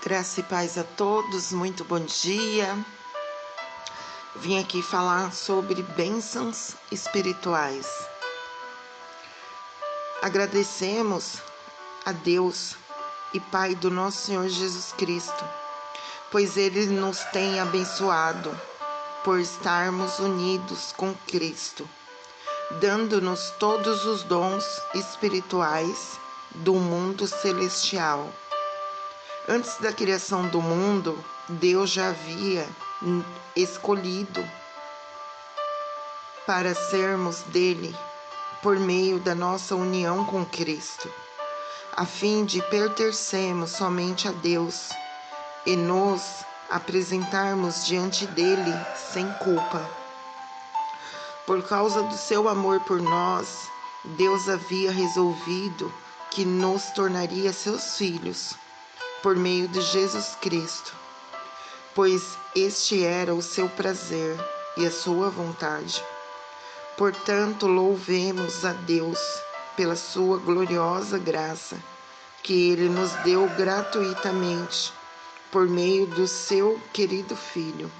Graça e paz a todos, muito bom dia. Vim aqui falar sobre bênçãos espirituais. Agradecemos a Deus e Pai do nosso Senhor Jesus Cristo, pois Ele nos tem abençoado por estarmos unidos com Cristo, dando-nos todos os dons espirituais do mundo celestial. Antes da criação do mundo, Deus já havia escolhido para sermos dele por meio da nossa união com Cristo, a fim de pertencermos somente a Deus e nos apresentarmos diante dele sem culpa. Por causa do seu amor por nós, Deus havia resolvido que nos tornaria seus filhos por meio de Jesus Cristo, pois este era o seu prazer e a sua vontade. Portanto, louvemos a Deus pela sua gloriosa graça, que Ele nos deu gratuitamente por meio do seu querido Filho.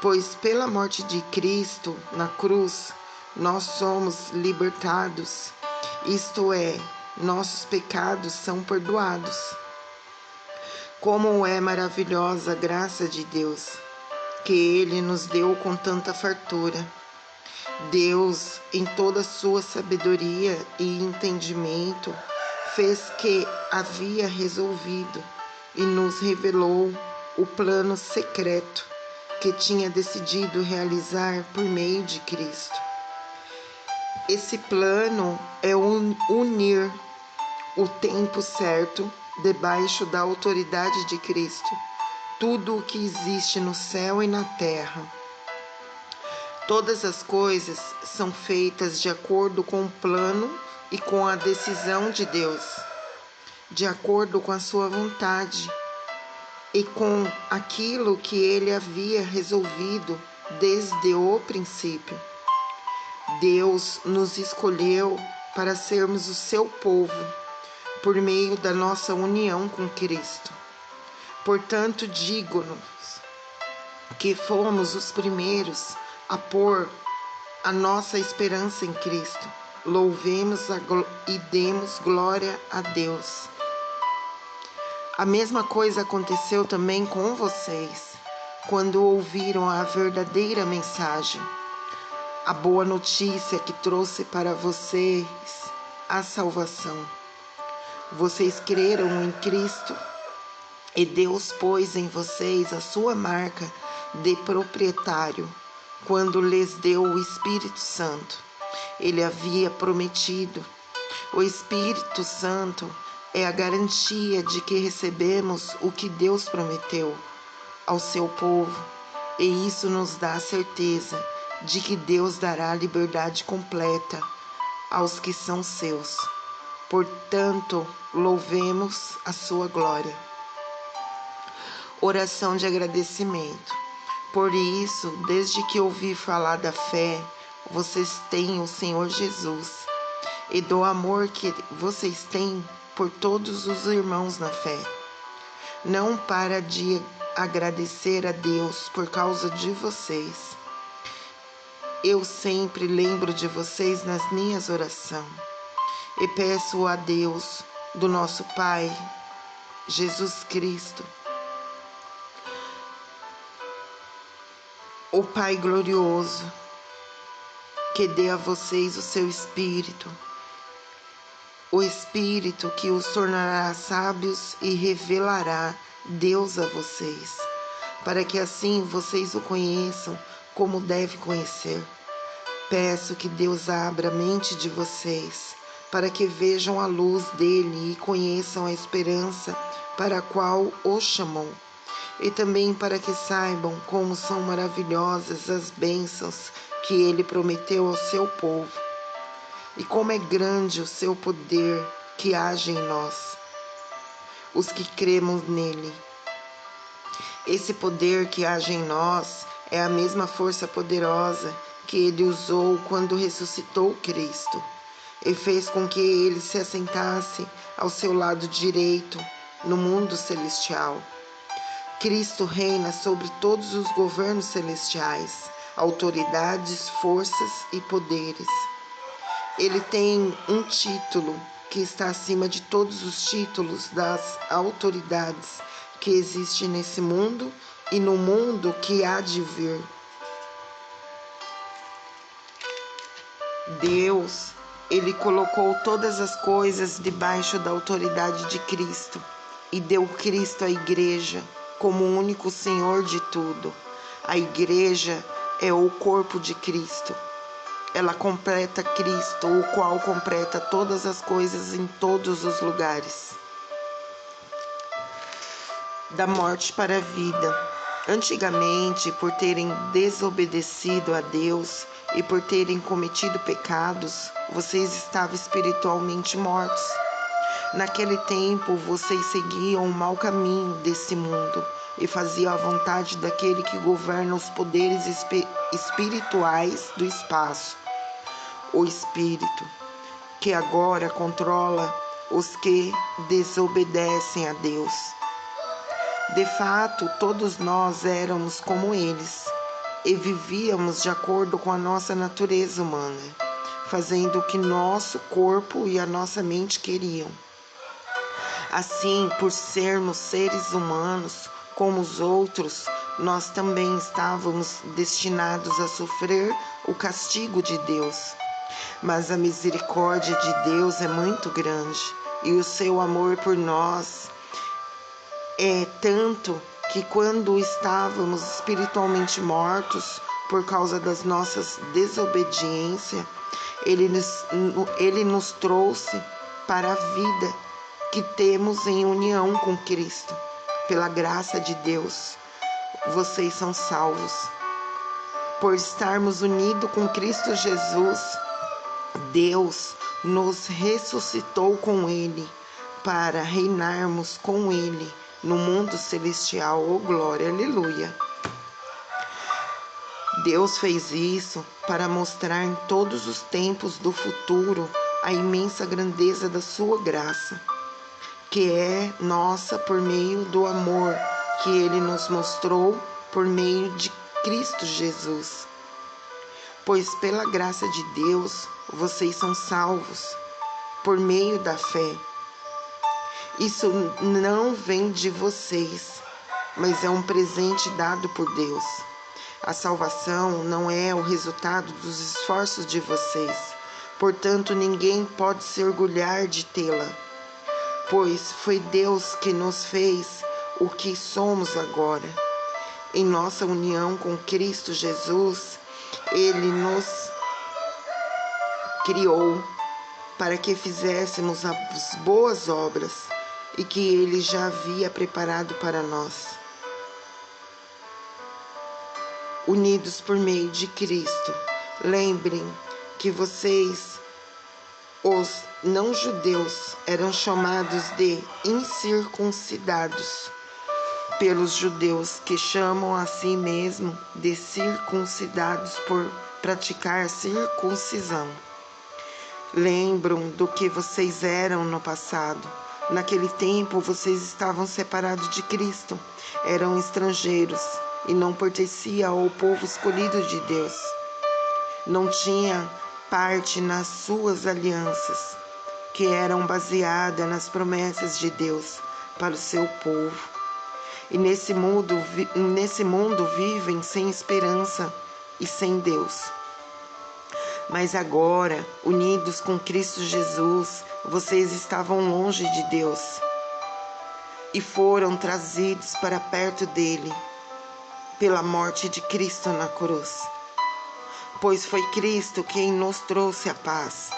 Pois pela morte de Cristo na cruz, nós somos libertados, isto é, nossos pecados são perdoados. Como é maravilhosa a graça de Deus, que Ele nos deu com tanta fartura. Deus, em toda a sua sabedoria e entendimento, fez que havia resolvido e nos revelou o plano secreto que tinha decidido realizar por meio de Cristo. Esse plano é unir o tempo certo debaixo da autoridade de Cristo, tudo o que existe no céu e na terra. Todas as coisas são feitas de acordo com o plano e com a decisão de Deus, de acordo com a sua vontade e com aquilo que ele havia resolvido desde o princípio. Deus nos escolheu para sermos o seu povo, por meio da nossa união com Cristo. Portanto, digo-nos que fomos os primeiros a pôr a nossa esperança em Cristo. Louvemos e demos glória a Deus. A mesma coisa aconteceu também com vocês, quando ouviram a verdadeira mensagem, a boa notícia que trouxe para vocês a salvação. Vocês creram em Cristo e Deus pôs em vocês a sua marca de proprietário quando lhes deu o Espírito Santo. Ele havia prometido. O Espírito Santo é a garantia de que recebemos o que Deus prometeu ao seu povo, e isso nos dá a certeza de que Deus dará liberdade completa aos que são seus. Portanto, louvemos a sua glória. Oração de agradecimento. Por isso, desde que ouvi falar da fé, vocês têm o Senhor Jesus e do amor que vocês têm por todos os irmãos na fé. Não para de agradecer a Deus por causa de vocês. Eu sempre lembro de vocês nas minhas orações. E peço a Deus, do nosso Pai, Jesus Cristo, o Pai glorioso, que dê a vocês o seu Espírito, o Espírito que os tornará sábios e revelará Deus a vocês, para que assim vocês o conheçam como deve conhecer. Peço que Deus abra a mente de vocês, para que vejam a luz dele e conheçam a esperança para a qual o chamou, e também para que saibam como são maravilhosas as bênçãos que ele prometeu ao seu povo, e como é grande o seu poder que age em nós, os que cremos nele. Esse poder que age em nós é a mesma força poderosa que ele usou quando ressuscitou Cristo e fez com que ele se assentasse ao seu lado direito no mundo celestial. Cristo reina sobre todos os governos celestiais, autoridades, forças e poderes. Ele tem um título que está acima de todos os títulos das autoridades que existem nesse mundo e no mundo que há de vir. Deus, ele colocou todas as coisas debaixo da autoridade de Cristo e deu Cristo à igreja como o único Senhor de tudo. A igreja é o corpo de Cristo. Ela completa Cristo, o qual completa todas as coisas em todos os lugares. Da morte para a vida. Antigamente, por terem desobedecido a Deus e por terem cometido pecados, vocês estavam espiritualmente mortos. Naquele tempo, vocês seguiam o mau caminho desse mundo e faziam a vontade daquele que governa os poderes espirituais do espaço, o Espírito, que agora controla os que desobedecem a Deus. De fato, todos nós éramos como eles e vivíamos de acordo com a nossa natureza humana, fazendo o que nosso corpo e a nossa mente queriam. Assim, por sermos seres humanos como os outros, nós também estávamos destinados a sofrer o castigo de Deus. Mas a misericórdia de Deus é muito grande e o seu amor por nós é tanto que quando estávamos espiritualmente mortos por causa das nossas desobediências, Ele nos trouxe para a vida que temos em união com Cristo. Pela graça de Deus, vocês são salvos. Por estarmos unidos com Cristo Jesus, Deus nos ressuscitou com Ele para reinarmos com Ele no mundo celestial. Oh, glória, aleluia. Deus fez isso para mostrar em todos os tempos do futuro a imensa grandeza da sua graça, que é nossa por meio do amor que Ele nos mostrou por meio de Cristo Jesus. Pois pela graça de Deus, vocês são salvos por meio da fé. Isso não vem de vocês, mas é um presente dado por Deus. A salvação não é o resultado dos esforços de vocês, portanto ninguém pode se orgulhar de tê-la, pois foi Deus que nos fez o que somos agora. Em nossa união com Cristo Jesus, Ele nos criou para que fizéssemos as boas obras e que Ele já havia preparado para nós. Unidos por meio de Cristo, lembrem que vocês, os não-judeus, eram chamados de incircuncidados pelos judeus, que chamam a si mesmos de circuncidados por praticar circuncisão. Lembram do que vocês eram no passado. Naquele tempo, vocês estavam separados de Cristo, eram estrangeiros e não pertenciam ao povo escolhido de Deus. Não tinha parte nas suas alianças, que eram baseadas nas promessas de Deus para o seu povo. E nesse mundo vivem sem esperança e sem Deus. Mas agora, unidos com Cristo Jesus, vocês estavam longe de Deus e foram trazidos para perto dele pela morte de Cristo na cruz. Pois foi Cristo quem nos trouxe a paz,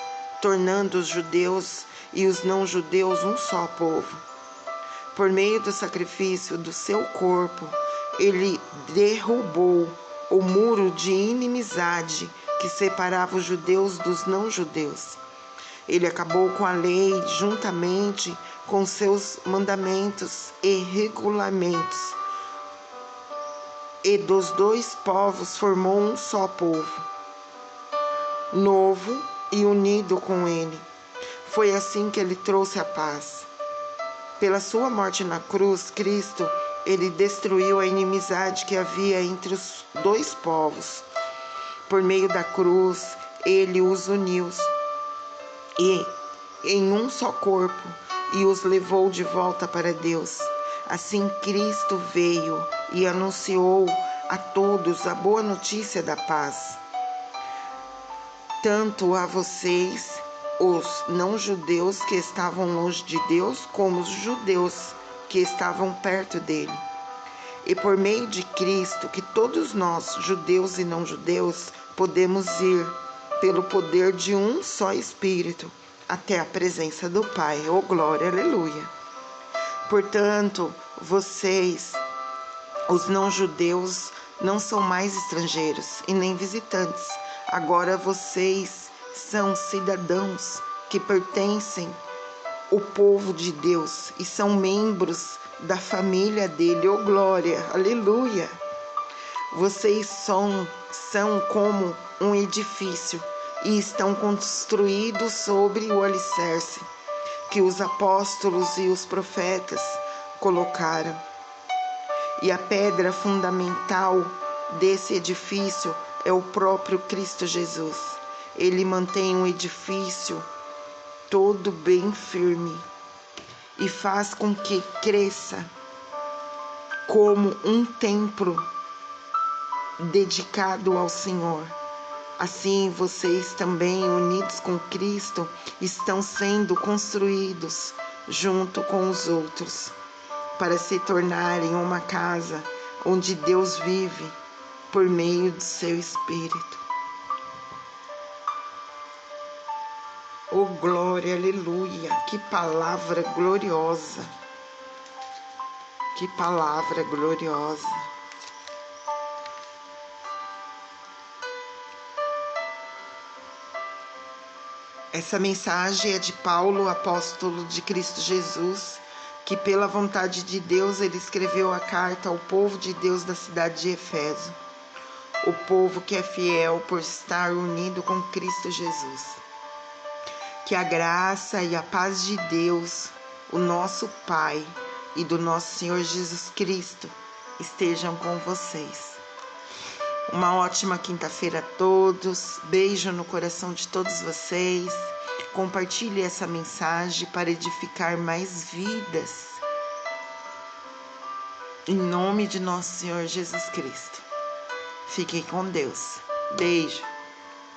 tornando os judeus e os não-judeus um só povo. Por meio do sacrifício do seu corpo, ele derrubou o muro de inimizade que separava os judeus dos não-judeus. Ele acabou com a lei juntamente com seus mandamentos e regulamentos, e dos dois povos formou um só povo, novo e unido com ele. Foi assim que ele trouxe a paz. Pela sua morte na cruz, Cristo, ele destruiu a inimizade que havia entre os dois povos. Por meio da cruz, ele os uniu em um só corpo e os levou de volta para Deus. Assim, Cristo veio e anunciou a todos a boa notícia da paz, tanto a vocês, os não-judeus que estavam longe de Deus, como os judeus que estavam perto dele. E por meio de Cristo, que todos nós, judeus e não-judeus, podemos ir, pelo poder de um só Espírito, até a presença do Pai. Oh, glória, aleluia! Portanto, vocês, os não-judeus, não são mais estrangeiros e nem visitantes. Agora vocês são cidadãos que pertencem ao povo de Deus e são membros da família dele. Oh, glória, aleluia! Vocês são como um edifício e estão construídos sobre o alicerce que os apóstolos e os profetas colocaram. E a pedra fundamental desse edifício é o próprio Cristo Jesus. Ele mantém um edifício todo bem firme e faz com que cresça como um templo dedicado ao Senhor. Assim, vocês também, unidos com Cristo, estão sendo construídos junto com os outros, para se tornarem uma casa onde Deus vive por meio do seu Espírito. Oh, glória, aleluia! Que palavra gloriosa! Que palavra gloriosa! Essa mensagem é de Paulo, apóstolo de Cristo Jesus, que pela vontade de Deus ele escreveu a carta ao povo de Deus da cidade de Éfeso, o povo que é fiel por estar unido com Cristo Jesus. Que a graça e a paz de Deus, o nosso Pai e do nosso Senhor Jesus Cristo estejam com vocês. Uma ótima quinta-feira a todos. Beijo no coração de todos vocês. Compartilhe essa mensagem para edificar mais vidas. Em nome de nosso Senhor Jesus Cristo. Fiquem com Deus. Beijo.